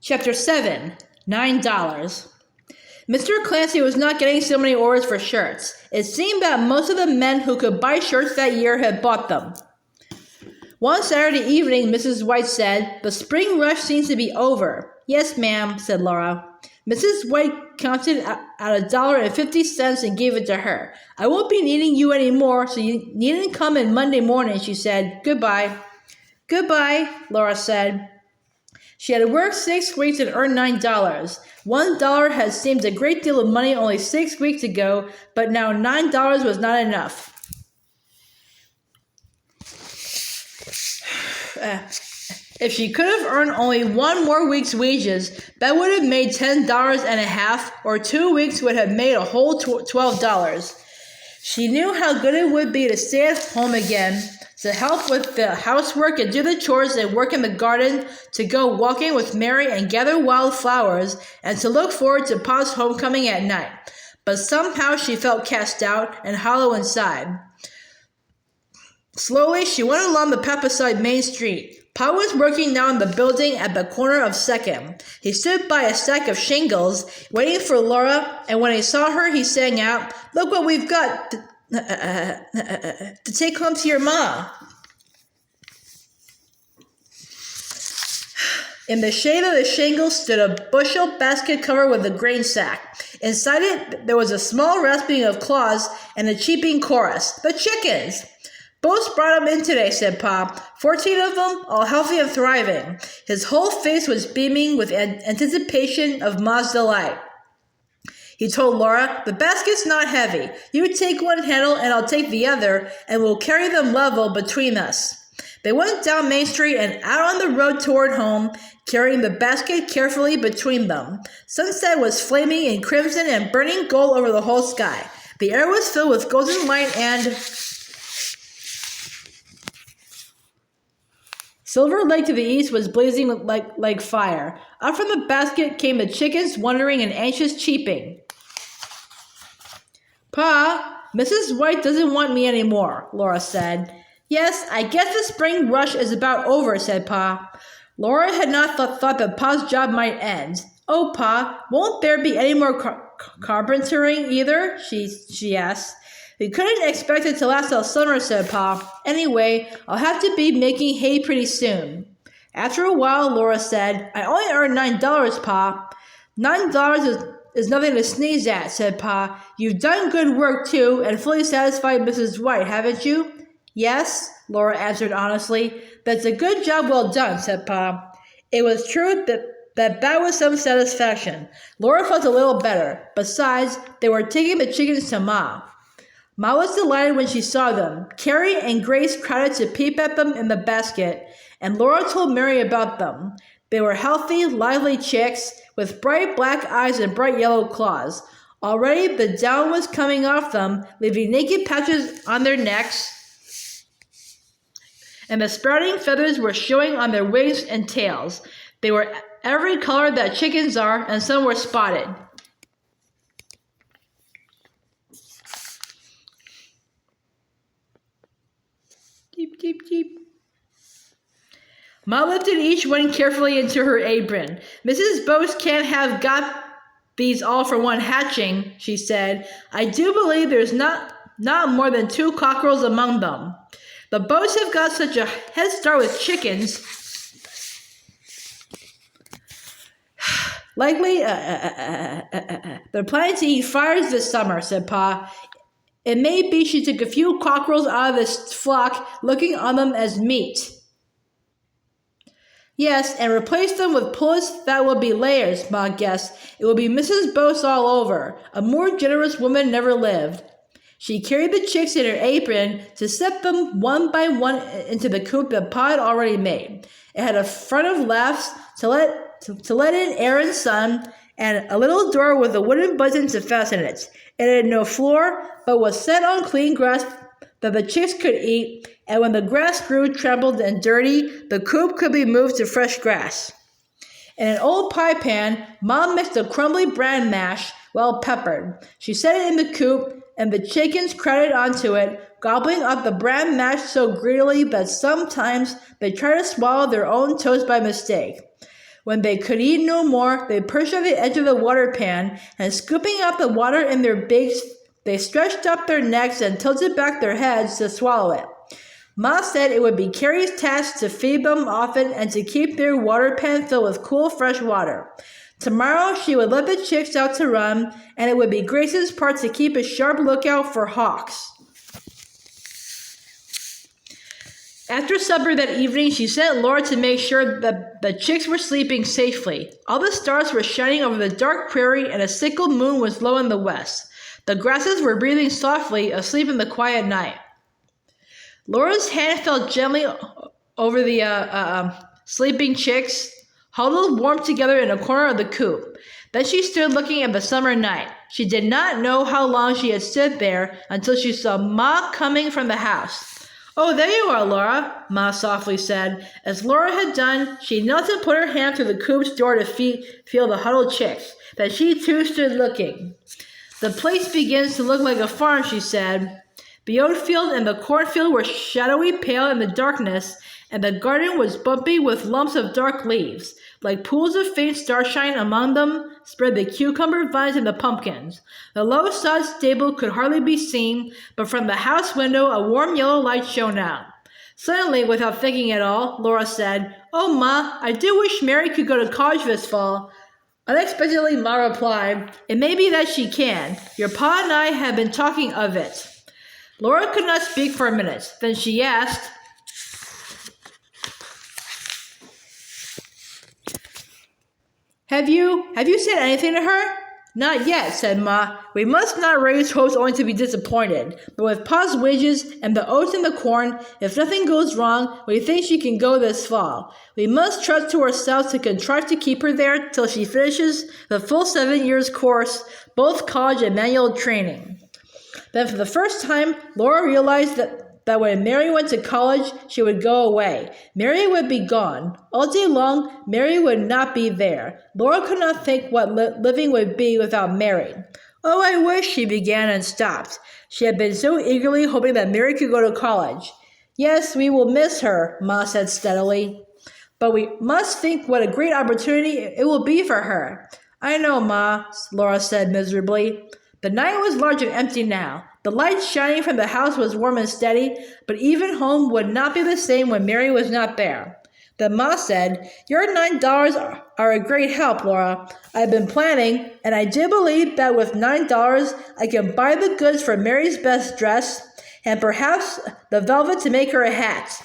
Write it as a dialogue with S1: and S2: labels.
S1: Chapter 7, $9. Mr. Clancy was not getting so many orders for shirts. It seemed that most of the men who could buy shirts that year had bought them. One Saturday evening, Mrs. White said, "The spring rush seems to be over." "Yes, ma'am," said Laura. Mrs. White counted out $1.50 and gave it to her. "I won't be needing you any more, so you needn't come in Monday morning," she said. "Goodbye." "Goodbye," Laura said. She had worked 6 weeks and earned $9. $1 had seemed a great deal of money only 6 weeks ago, but now $9 was not enough. If she could have earned only 1 more week's wages, that would have made $10.50, or 2 weeks would have made a whole $12. She knew how good it would be to stay at home again, to help with the housework and do the chores and work in the garden, to go walking with Mary and gather wild flowers, and to look forward to Pa's homecoming at night. But somehow she felt cast out and hollow inside. Slowly, she went along the path beside Main Street. Pa was working now in the building at the corner of 2nd. He stood by a stack of shingles, waiting for Laura, and when he saw her, he sang out, "Look what we've got to take home to your ma." In the shade of the shingles stood a bushel basket covered with a grain sack. Inside it, there was a small rasping of claws and a cheeping chorus. "The chickens!" "Bo's brought 'em in today," said Pa. 14 of them, all healthy and thriving. His whole face was beaming with anticipation of Ma's delight. He told Laura, "The basket's not heavy. You take one handle and I'll take the other, and we'll carry them level between us." They went down Main Street and out on the road toward home, carrying the basket carefully between them. Sunset was flaming in crimson and burning gold over the whole sky. The air was filled with golden light and Silver Lake to the east was blazing like fire. Up from the basket came the chickens, wondering and anxious cheeping. "Pa, Mrs. White doesn't want me anymore," Laura said. "Yes, I guess the spring rush is about over," said Pa. Laura had not thought that Pa's job might end. "Oh, Pa, won't there be any more carpentering either?" she asked. "We couldn't expect it to last all summer," said Pa. "Anyway, I'll have to be making hay pretty soon." After a while, Laura said, "I only earned $9, Pa." $9 is nothing to sneeze at," said Pa. "You've done good work, too, and fully satisfied Mrs. White, haven't you?" "Yes," Laura answered honestly. "That's a good job well done," said Pa. It was true that was some satisfaction. Laura felt a little better. Besides, they were taking the chickens to Ma. Ma was delighted when she saw them. Carrie and Grace crowded to peep at them in the basket, and Laura told Mary about them. They were healthy, lively chicks, with bright black eyes and bright yellow claws. Already the down was coming off them, leaving naked patches on their necks, and the sprouting feathers were showing on their wings and tails. They were every color that chickens are, and some were spotted. Cheep, cheep, cheep. Ma lifted each one carefully into her apron. "Mrs. Bose can't have got these all for one hatching," she said. "I do believe there's not more than 2 cockerels among them. The Bose have got such a head start with chickens. Likely, they're planning to eat fryers this summer," said Pa. "It may be she took a few cockerels out of this flock, looking on them as meat." "Yes, and replace them with pullets that will be layers," Ma guessed. "It will be Mrs. Bose all over. A more generous woman never lived." She carried the chicks in her apron to set them one by one into the coop that Pa had already made. It had a front of laths to let in air and sun, and a little door with a wooden button to fasten it. It had no floor, but was set on clean grass that the chicks could eat, and when the grass grew trampled and dirty, the coop could be moved to fresh grass. In an old pie pan, Mom mixed a crumbly bran mash, well peppered. She set it in the coop, and the chickens crowded onto it, gobbling up the bran mash so greedily that sometimes they tried to swallow their own toast by mistake. When they could eat no more, they perched on the edge of the water pan, and scooping up the water in their beaks, they stretched up their necks and tilted back their heads to swallow it. Ma said it would be Carrie's task to feed them often and to keep their water pan filled with cool, fresh water. Tomorrow she would let the chicks out to run, and it would be Grace's part to keep a sharp lookout for hawks. After supper that evening, she sent Laura to make sure that the chicks were sleeping safely. All the stars were shining over the dark prairie, and a sickle moon was low in the west. The grasses were breathing softly, asleep in the quiet night. Laura's hand fell gently over the sleeping chicks, huddled warm together in a corner of the coop. Then she stood looking at the summer night. She did not know how long she had stood there until she saw Ma coming from the house. "Oh, there you are, Laura," Ma softly said. As Laura had done, she knelt and put her hand through the coop's door to feel the huddled chicks. Then she too stood looking. "The place begins to look like a farm," she said. The oat field and the cornfield were shadowy pale in the darkness, and the garden was bumpy with lumps of dark leaves. Like pools of faint starshine among them spread the cucumber vines and the pumpkins. The low sod stable could hardly be seen, but from the house window a warm yellow light shone out. Suddenly, without thinking at all, Laura said, "Oh, Ma, I do wish Mary could go to college this fall." Unexpectedly, Ma replied, "It may be that she can. Your pa and I have been talking of it." Laura could not speak for a minute. Then she asked, Have you said anything to her?" "Not yet," said Ma. "We must not raise hopes only to be disappointed. But with Pa's wages and the oats and the corn, if nothing goes wrong, we think she can go this fall. We must trust to ourselves to contrive to keep her there till she finishes the full 7 years course, both college and manual training." Then for the first time, Laura realized that when Mary went to college, she would go away. Mary would be gone. All day long, Mary would not be there. Laura could not think what living would be without Mary. "Oh, I wish," she began and stopped. She had been so eagerly hoping that Mary could go to college. "Yes, we will miss her," Ma said steadily. "But we must think what a great opportunity it will be for her." "I know, Ma," Laura said miserably. The night was large and empty now. The light shining from the house was warm and steady, but even home would not be the same when Mary was not there. Then Ma said, "Your $9 are a great help, Laura. I've been planning, and I do believe that with $9 I can buy the goods for Mary's best dress, and perhaps the velvet to make her a hat."